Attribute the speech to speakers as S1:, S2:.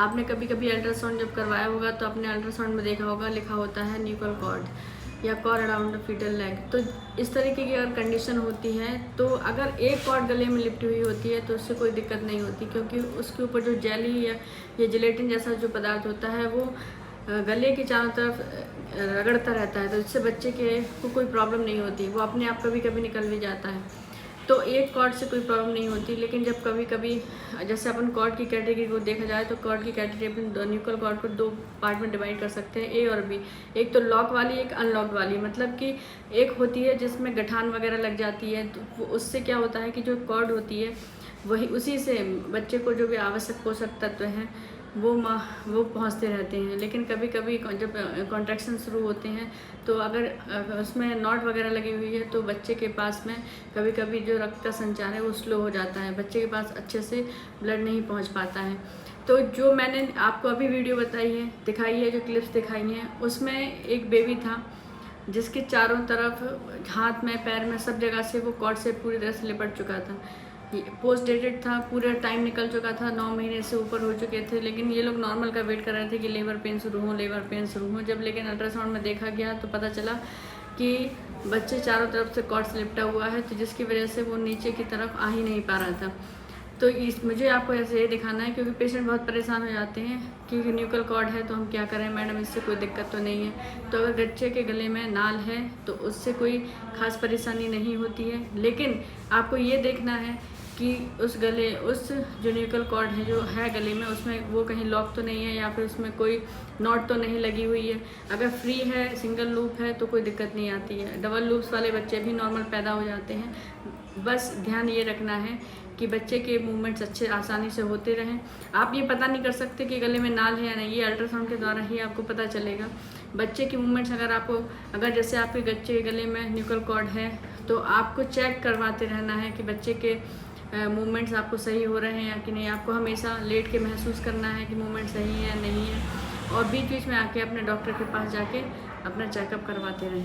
S1: आपने कभी कभी अल्ट्रासाउंड जब करवाया होगा तो आपने अल्ट्रासाउंड में देखा होगा लिखा होता है न्यूकल कॉर्ड या cord around the fetal leg. तो इस तरीके की अगर कंडीशन होती है तो अगर एक कॉर्ड गले में लिपटी हुई होती है तो उससे कोई दिक्कत नहीं होती, क्योंकि उसके ऊपर जो जेली या जिलेटिन जैसा जो पदार्थ होता है वो गले के चारों तरफ रगड़ता रहता है, तो इससे बच्चे को कोई प्रॉब्लम नहीं होती, वो अपने आप कभी कभी निकल भी जाता है। तो एक कॉर्ड से कोई प्रॉब्लम नहीं होती। लेकिन जब कभी कभी जैसे अपन कॉर्ड की कैटेगरी को देखा जाए तो कॉर्ड की कैटेगरी अपन न्यूकल कॉर्ड को दो पार्ट में डिवाइड कर सकते हैं, ए और बी। एक तो लॉक वाली, एक अनलॉक्ड वाली। मतलब कि एक होती है जिसमें गठान वगैरह लग जाती है, तो उससे क्या होता है कि जो कॉर्ड होती है वही उसी से बच्चे को जो भी आवश्यक पोषक तत्व हैं वो पहुंचते रहते हैं। लेकिन कभी कभी जब कॉन्ट्रैक्शन शुरू होते हैं तो अगर उसमें नॉट वगैरह लगी हुई है तो बच्चे के पास में कभी कभी जो रक्त का संचार है वो स्लो हो जाता है, बच्चे के पास अच्छे से ब्लड नहीं पहुंच पाता है। तो जो मैंने आपको अभी वीडियो दिखाई है, जो क्लिप्स दिखाई हैं, उसमें एक बेबी था जिसके चारों तरफ हाथ में पैर में सब जगह से वो कॉर्ड से पूरी तरह से लिपट चुका था। पोस्ट डेटेड था, पूरा टाइम निकल चुका था, 9 महीने से ऊपर हो चुके थे। लेकिन ये लोग नॉर्मल का वेट कर रहे थे कि लेबर पेन शुरू हो। जब लेकिन अल्ट्रासाउंड में देखा गया तो पता चला कि बच्चे चारों तरफ से कॉर्ड से लिपटा हुआ है, तो जिसकी वजह से वो नीचे की तरफ आ ही नहीं पा रहा था। तो मुझे आपको ऐसे ये दिखाना है, क्योंकि पेशेंट बहुत परेशान हो जाते हैं कि न्यूकल कॉर्ड है तो हम क्या करें मैडम, इससे कोई दिक्कत तो नहीं है। तो अगर बच्चे के गले में नाल है तो उससे कोई खास परेशानी नहीं होती है। लेकिन आपको ये देखना है कि उस जो न्यूकल कॉर्ड है जो है गले में, उसमें वो कहीं लॉक तो नहीं है या फिर उसमें कोई नॉट तो नहीं लगी हुई है। अगर फ्री है, सिंगल लूप है तो कोई दिक्कत नहीं आती है। डबल लूप्स वाले बच्चे भी नॉर्मल पैदा हो जाते हैं। बस ध्यान ये रखना है कि बच्चे के मूवमेंट्स अच्छे आसानी से होते रहें। आप ये पता नहीं कर सकते कि गले में नाल है या नहीं, ये अल्ट्रासाउंड के द्वारा ही आपको पता चलेगा। बच्चे की मूवमेंट्स अगर जैसे आपके बच्चे के गले में न्यूकल कॉर्ड है तो आपको चेक करवाते रहना है कि बच्चे के मूवमेंट्स आपको सही हो रहे हैं या कि नहीं। आपको हमेशा लेट के महसूस करना है कि मूवमेंट सही है या नहीं है, और बीच बीच में आके अपने डॉक्टर के पास जाके अपना चेकअप करवाते रहें।